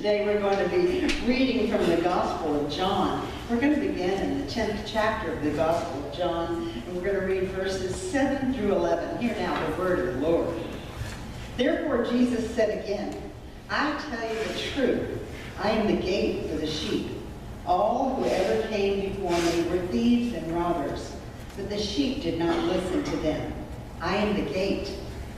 Today we're going to be reading from the Gospel of John. We're going to begin in the 10th chapter of the Gospel of John, and we're going to read verses 7 through 11. Hear now the word of the Lord. Therefore Jesus said again, I tell you the truth, I am the gate for the sheep. All who ever came before me were thieves and robbers, but the sheep did not listen to them. I am the gate.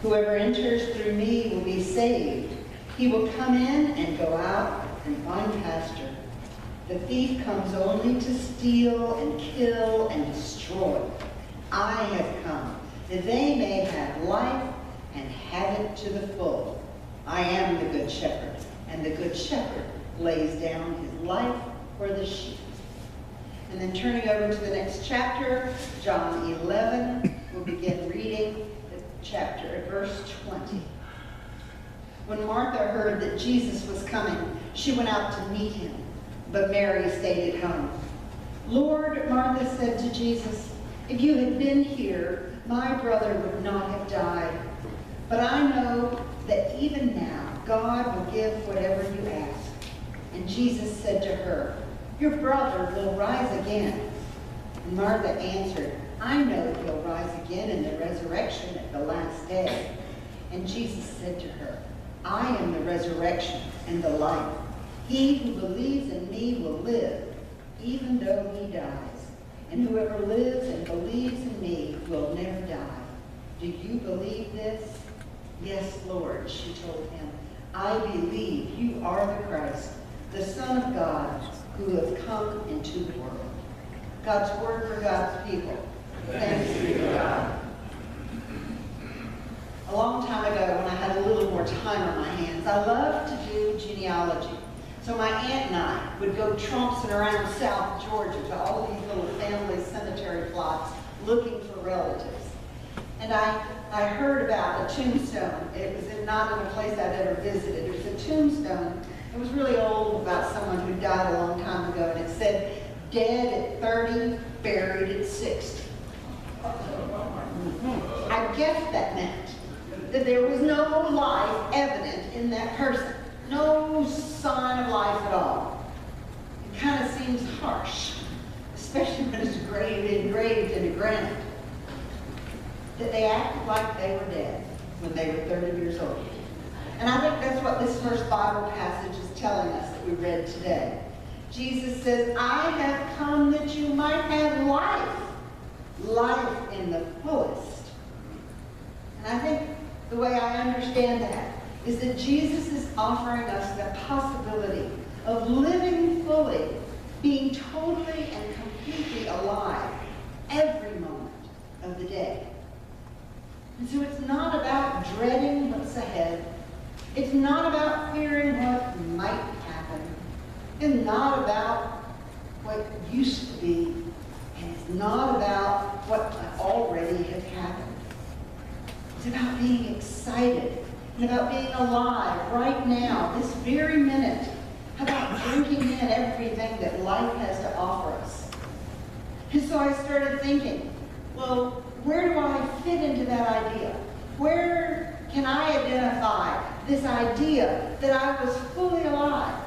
Whoever enters through me will be saved. He will come in and go out and find pasture. The thief comes only to steal and kill and destroy. I have come that they may have life and have it to the full. I am the good shepherd, and the good shepherd lays down his life for the sheep. And then turning over to the next chapter, John 11, we'll begin reading the chapter at verse 20. When Martha heard that Jesus was coming, she went out to meet him, but Mary stayed at home. Lord, Martha said to Jesus, if you had been here, my brother would not have died. But I know that even now, God will give whatever you ask. And Jesus said to her, your brother will rise again. And Martha answered, I know he'll rise again in the resurrection at the last day. And Jesus said to her, I am the resurrection and the life. He who believes in me will live, even though he dies. And whoever lives and believes in me will never die. Do you believe this? Yes, Lord, she told him. I believe you are the Christ, the Son of God, who has come into the world. God's word for God's people. Thanks be to God. A long time ago, when I had a little more time on my hands, I loved to do genealogy. So my aunt and I would go trompsing around South Georgia to all these little family cemetery plots looking for relatives. And I heard about a tombstone. It was not in a place I'd ever visited. It was a tombstone. It was really old, about someone who died a long time ago, and it said, dead at 30, buried at 60. I guess that meant that there was no life evident in that person. No sign of life at all. It kind of seems harsh, especially when it's engraved in granite, that they acted like they were dead when they were 30 years old. And I think that's what this first Bible passage is telling us that we read today. Jesus says, I have come that you might have life, life in the fullest. And I think the way I understand that is that Jesus is offering us the possibility of living fully, being totally and completely alive every moment of the day. And so it's not about dreading what's ahead. It's not about fearing what might happen. It's not about what used to be. And it's not about what already has happened. It's about being excited and about being alive right now, this very minute, about drinking in everything that life has to offer us. And so I started thinking, well, where do I fit into that idea? Where can I identify this idea that I was fully alive?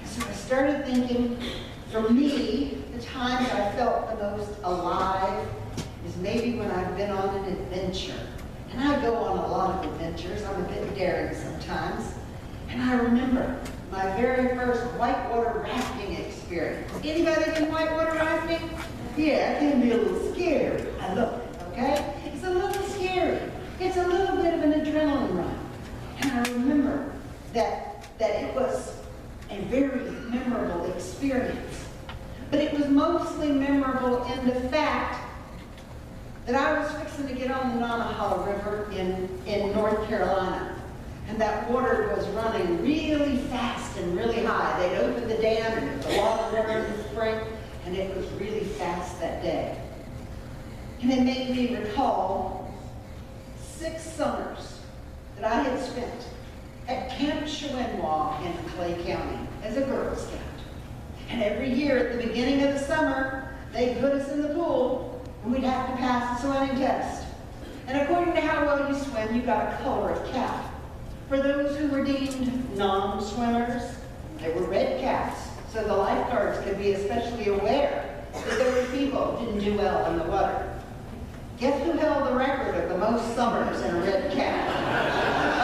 And so I started thinking, for me, the times I felt the most alive is maybe when I've been on an adventure. And I go on a lot of adventures. I'm a bit daring sometimes. And I remember my very first whitewater rafting experience. Anybody been whitewater rafting? Yeah, it can be a little scary. I love it, okay? It's a little scary. It's a little bit of an adrenaline run. And I remember that it was a very memorable experience. But it was mostly memorable in the fact that I was fixing to get on the Nanahaw River in North Carolina. And that water was running really fast and really high. They'd opened the dam, and there was a lot of water in the spring, and it was really fast that day. And it made me recall 6 summers that I had spent at Camp Chewinwaw in Clay County as a Girl Scout. And every year at the beginning of the summer, they'd put us in the pool, and we'd have to pass the swimming test. And according to how well you swim, you got a color of cap. For those who were deemed non-swimmers, They were red caps, so the lifeguards could be especially aware that there were people who didn't do well in the water. Guess who held the record of the most summers in a red cap?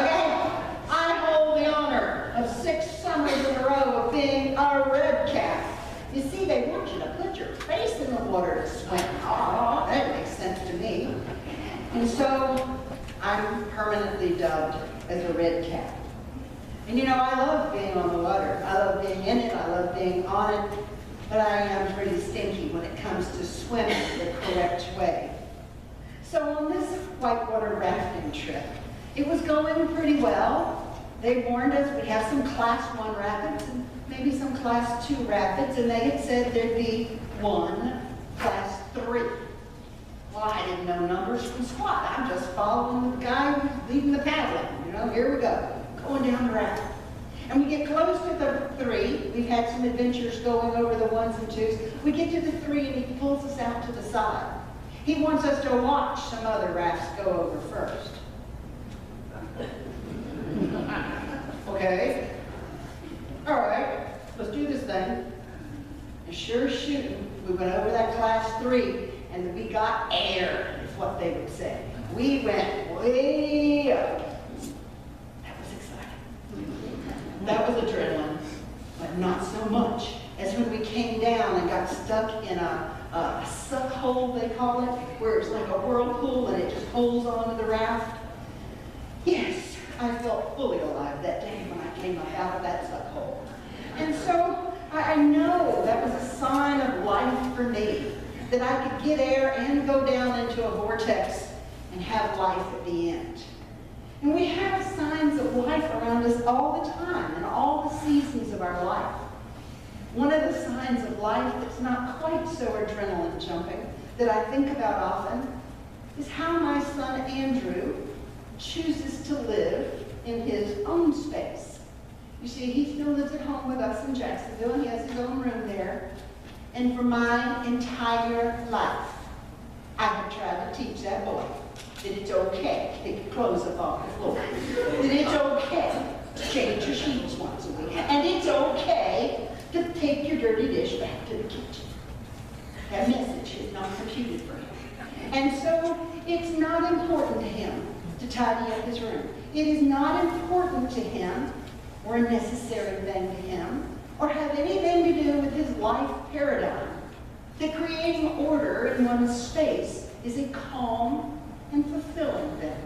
Okay? I hold the honor of 6 summers in a row of being a red cap. You see, they want you to put your face in the water to swim. Oh, that makes sense to me. And so I'm permanently dubbed as a red cap. And you know, I love being on the water. I love being in it. I love being on it. But I am pretty stinky when it comes to swimming the correct way. So on this whitewater rafting trip, it was going pretty well. They warned us we'd have some Class 1 rapids and maybe some Class 2 rapids, and they had said there'd be 1 Class 3. Well, I didn't know numbers from squat. I'm just following the guy who's leading the paddling. You know, here we go, going down the rapid. And we get close to the 3. We've had some adventures going over the 1s and 2s. We get to the 3 and he pulls us out to the side. He wants us to watch some other rafts go over first. Okay. All right, let's do this thing. And sure as shooting, we went over that Class 3 and we got air, is what they would say. We went way up. That was exciting. That was adrenaline, but not so much as when we came down and got stuck in a suck hole, they call it, where it's like a whirlpool and it just holds onto the raft. Yes, I felt fully alive that day when I came out of that suck hole. And so I know that was a sign of life for me, that I could get air and go down into a vortex and have life at the end. And we have signs of life around us all the time, in all the seasons of our life. One of the signs of life that's not quite so adrenaline jumping that I think about often is how my son Andrew chooses to live in his own space. You see, he still lives at home with us in Jacksonville. He has his own room there. And for my entire life, I have tried to teach that boy that it's okay to take your clothes up off the floor. That it's okay to change your sheets once a week. And it's okay to take your dirty dish back to the kitchen. That message is not computed for him. And so it's not important to him to tidy up his room. It is not important to him, or a necessary thing to him, or have anything to do with his life paradigm, that creating order in one's space is a calm and fulfilling thing.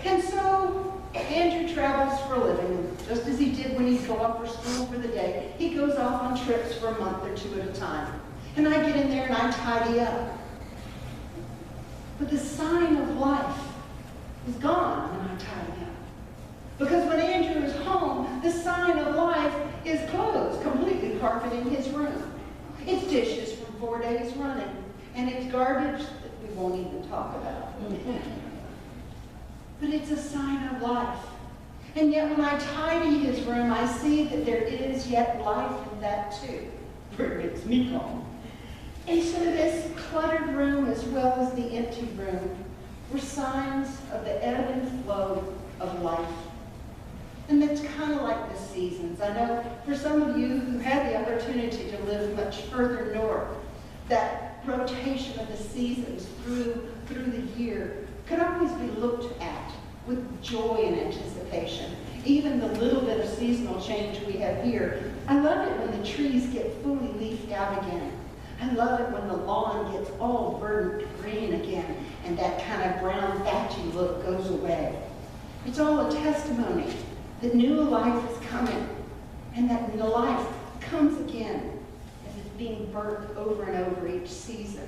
And so Andrew travels for a living, just as he did when he'd go off for school for the day. He goes off on trips for a month or 2 at a time. And I get in there and I tidy up. But the sign of life is gone when I tidy up. Because when Andrew is home, the sign of life is clothes completely carpeting his room. It's dishes from 4 days running. And it's garbage that we won't even talk about. But it's a sign of life. And yet when I tidy his room, I see that there is yet life in that too. For it makes me calm. And so this cluttered room, as well as the empty room, were signs of the ebb and flow of life. And that's kind of like the seasons. I know for some of you who had the opportunity to live much further north, that rotation of the seasons through the year could always be looked at with joy and anticipation. Even the little bit of seasonal change we have here. I love it when the trees get fully leafed out again. I love it when the lawn gets all verdant green again and that kind of brown thatchy look goes away. It's all a testimony that new life is coming and that new life comes again as it's being birthed over and over each season.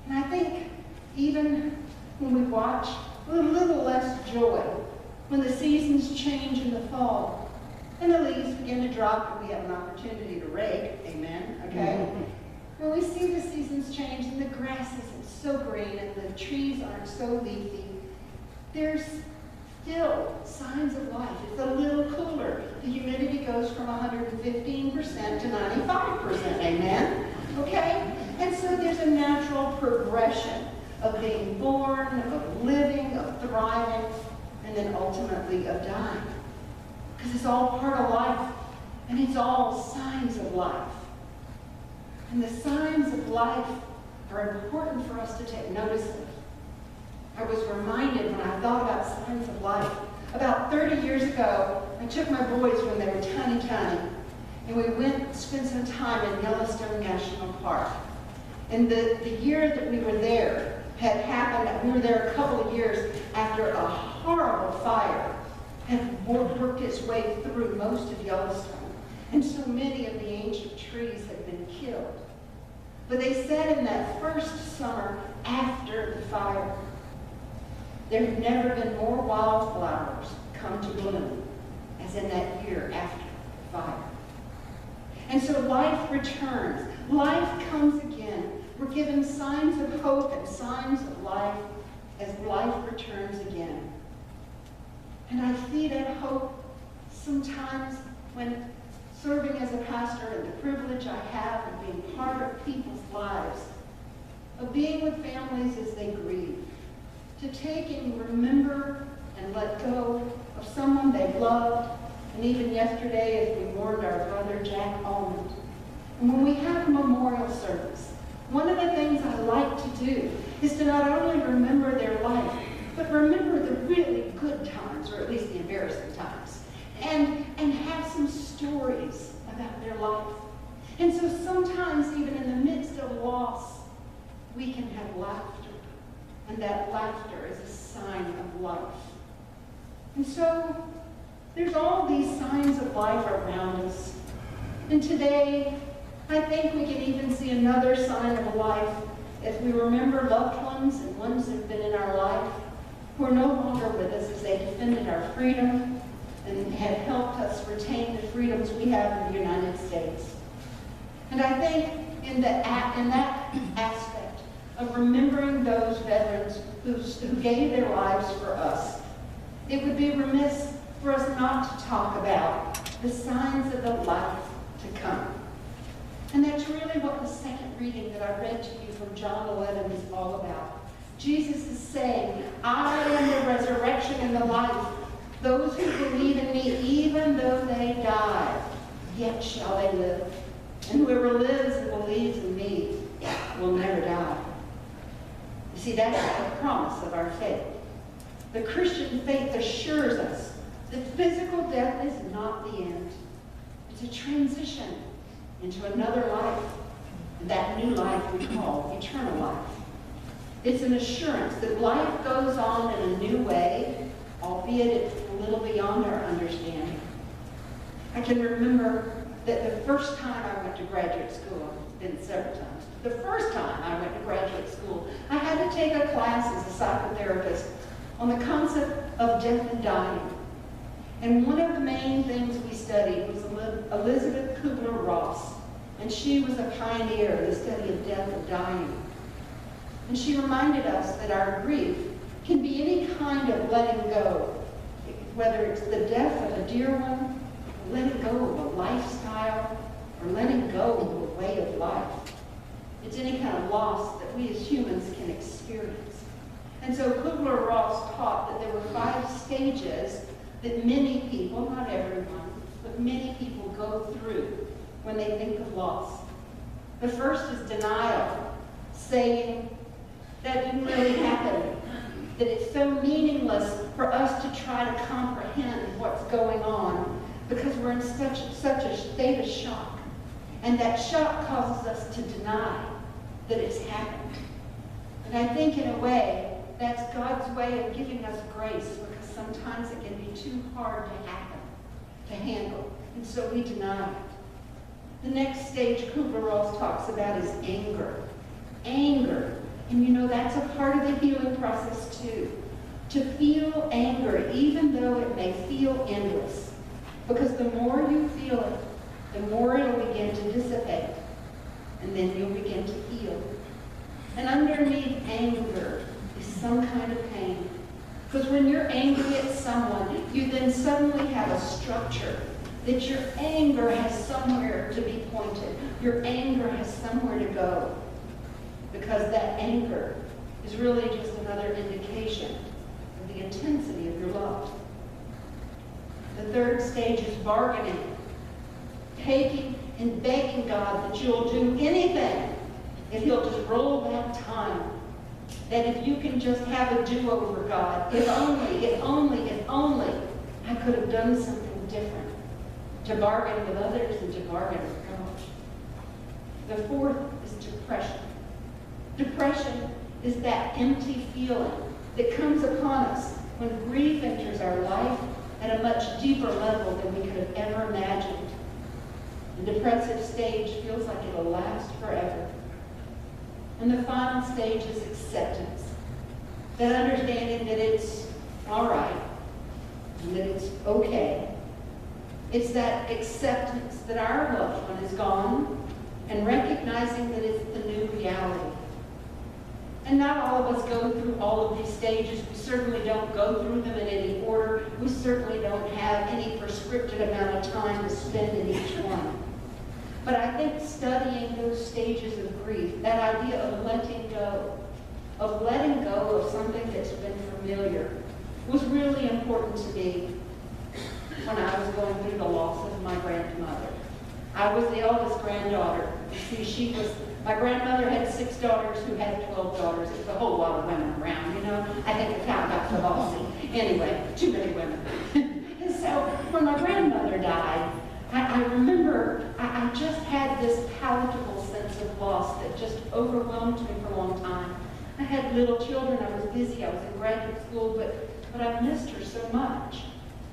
And I think even when we watch with a little less joy, when the seasons change in the fall and the leaves begin to drop and we have an opportunity to rake, amen, okay? When we see the seasons change and the grass isn't so green and the trees aren't so leafy, there's still signs of life. It's a little cooler. The humidity goes from 115% to 95%, amen? Okay? And so there's a natural progression of being born, of living, of thriving, and then ultimately of dying. Because it's all part of life. And it's all signs of life. And the signs of life are important for us to take notice of. I was reminded when I thought about signs of life. About 30 years ago, I took my boys when they were tiny, and we went and spent some time in Yellowstone National Park. And the year that we were there had happened, we were there a couple of years after a horrible fire had worked its way through most of Yellowstone. And so many of the ancient trees had been killed. But they said in that first summer after the fire, there had never been more wildflowers come to bloom as in that year after the fire. And so life returns. Life comes again. We're given signs of hope and signs of life as life returns again. And I see that hope sometimes when serving as a pastor and the privilege I have of being part of people's lives, of being with families as they grieve, to take and remember and let go of someone they've loved. And even yesterday as we mourned our brother Jack Almond. And when we have a memorial service, one of the things I like to do is to not only remember their life, but remember the really good times, or at least the embarrassing times, and have some stories about their life. And so sometimes even in the midst of loss, we can have laughter. And that laughter is a sign of life. And so there's all these signs of life around us. And today, I think we can even see another sign of life as we remember loved ones and ones that have been in our life who are no longer with us as they defended our freedom and have helped us retain the freedoms we have in the United States. And I think in that aspect of remembering those veterans who gave their lives for us, it would be remiss for us not to talk about the signs of the life to come. And that's really what the second reading that I read to you from John 11 is all about. Jesus is saying, I am the resurrection and the life. Those who believe in me, even though they die, yet shall they live. And whoever lives and believes in me will never die. You see, that's the promise of our faith. The Christian faith assures us that physical death is not the end. It's a transition into another life. And that new life we call eternal life. It's an assurance that life goes on in a new way, albeit it's a little beyond our understanding. I can remember that the first time I went to graduate school, I've been several times, the first time I went to graduate school, I had to take a class as a psychotherapist on the concept of death and dying. And one of the main things we studied was Elizabeth Kubler-Ross, and she was a pioneer in the study of death and dying. And she reminded us that our grief can be any kind of letting go, whether it's the death of a dear one, or letting go of a lifestyle, or letting go of a way of life. It's any kind of loss that we as humans can experience. And so Kubler-Ross taught that there were 5 stages that many people, not everyone, but many people go through when they think of loss. The first is denial, saying that didn't really happen, that it's so meaningless for us to try to comprehend what's going on because we're in such a state of shock. And that shock causes us to deny that it's happened. And I think in a way, that's God's way of giving us grace, because sometimes it can be too hard to happen, to handle. And so we deny it. The next stage Kubler-Ross talks about is anger. Anger. And you know, that's a part of the healing process too. To feel anger, even though it may feel endless. Because the more you feel it, the more it'll begin to dissipate. And then you'll begin to heal. And underneath anger is some kind of pain. Because when you're angry at someone, you then suddenly have a structure. That your anger has somewhere to be pointed. Your anger has somewhere to go. Because that anger is really just another indication of the intensity of your love. The third stage is bargaining. taking and begging God that you'll do anything, if He'll just roll back time. That if you can just have a do-over, God, if only I could have done something different, to bargain with others and to bargain with God. The fourth is depression. Depression is that empty feeling that comes upon us when grief enters our life at a much deeper level than we could have ever imagined. The depressive stage feels like it'll last forever. And the final stage is acceptance. That understanding that it's all right, and that it's okay. It's that acceptance that our loved one is gone, and recognizing that it's the new reality. And not all of us go through all of these stages. We certainly don't go through them in any order. We certainly don't have any prescripted amount of time to spend in each one. But I think studying those stages of grief, that idea of letting go of something that's been familiar, was really important to me when I was going through the loss of my grandmother. I was the eldest granddaughter. You see, my grandmother had 6 daughters who had 12 daughters. It was a whole lot of women around, you know. I think the town got so bossy. Anyway, too many women. And so when my grandmother died, I remember I just had this palatable sense of loss that just overwhelmed me for a long time. I had little children. I was busy. I was in graduate school, but I missed her so much.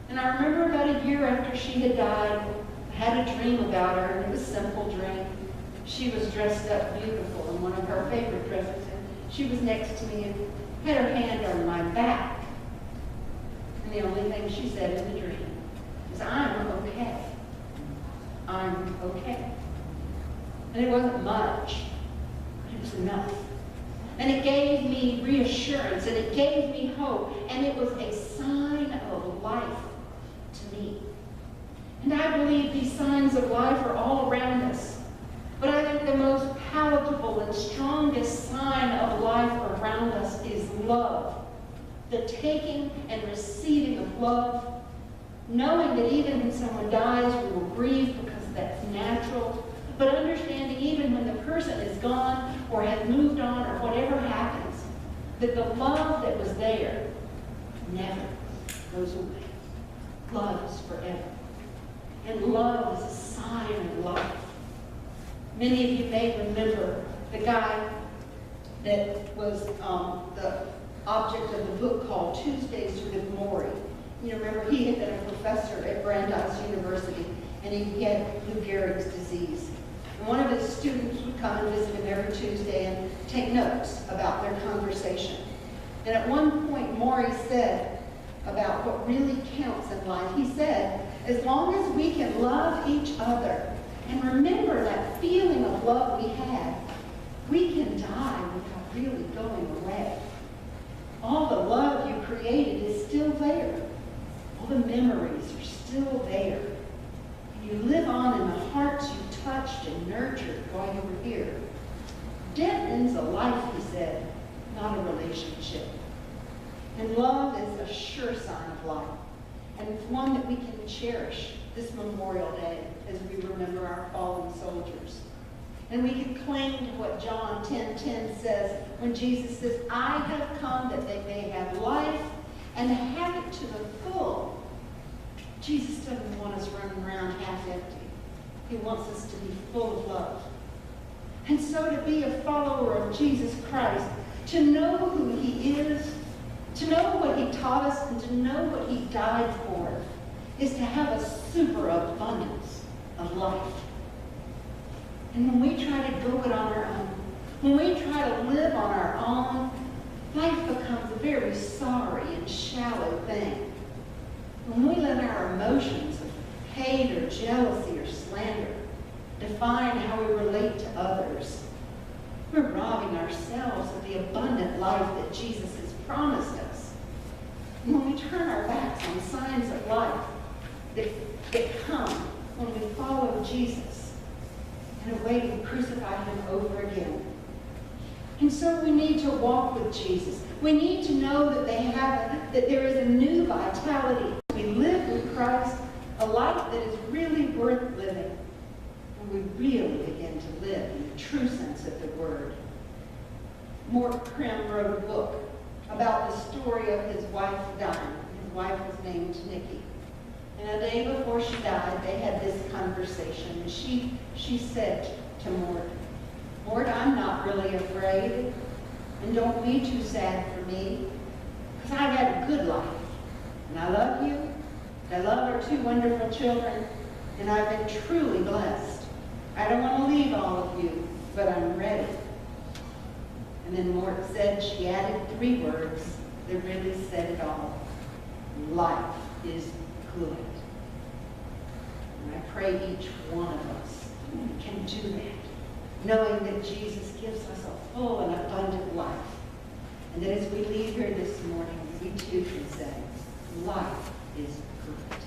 And I remember about a year after she had died, I had a dream about her, and it was a simple dream. She was dressed up beautiful in one of her favorite dresses, and she was next to me and had her hand on my back. And the only thing she said in the dream was, "I'm okay. I'm okay." And it wasn't much, but it was enough. And it gave me reassurance, and it gave me hope, and it was a sign of life to me. And I believe these signs of life are all around us. But I think the most palatable and strongest sign of life around us is love. The taking and receiving of love, knowing that even when someone dies, we will grieve because that's natural, but understanding even when the person is gone or has moved on or whatever happens, that the love that was there never goes away. Love is forever. And love is a sign of life. Many of you may remember the guy that was the object of the book called Tuesdays with Maury. You remember he had been a professor at Brandeis University, and he had Lou Gehrig's disease. And one of his students would come and visit him every Tuesday and take notes about their conversation. And at one point, Maury said about what really counts in life, he said, as long as we can love each other and remember that feeling of love we had, we can die without really going away. All the love you created is still there. All the memories are still there. And you live on in the hearts you touched and nurtured while you were here. Death ends a life, he said, not a relationship. And love is a sure sign of life, and it's one that we can cherish this Memorial Day as we remember our fallen soldiers. And we can cling to what John 10:10 says when Jesus says, "I have come that they may have life and have it to the full." Jesus doesn't want us running around half empty. He wants us to be full of love. And so to be a follower of Jesus Christ, to know who he is, to know what he taught us, and to know what he died for, is to have a superabundance of life. And when we try to go it on our own, when we try to live on our own, life becomes a very sorry and shallow thing. When we let our emotions of hate or jealousy or slander define how we relate to others, we're robbing ourselves of the abundant life that Jesus has promised us. And when we turn our backs on signs of life that come when we follow Jesus in a way we crucify him over again. And so we need to walk with Jesus. We need to know that that there is a new vitality. We live with Christ, a life that is really worth living. would really begin to live in the true sense of the word. Mort Krim wrote a book about the story of his wife dying. His wife was named Nikki. And a day before she died, they had this conversation. And she said to Mort, "Mort, I'm not really afraid. And don't be too sad for me. Because I've had a good life. And I love you. I love our 2 wonderful children. And I've been truly blessed. I don't want to leave all of you, but I'm ready." And then Mort said she added 3 words that really said it all. Life is good. And I pray each one of us can do that, knowing that Jesus gives us a full and abundant life. And that as we leave here this morning, we too can say, life is good.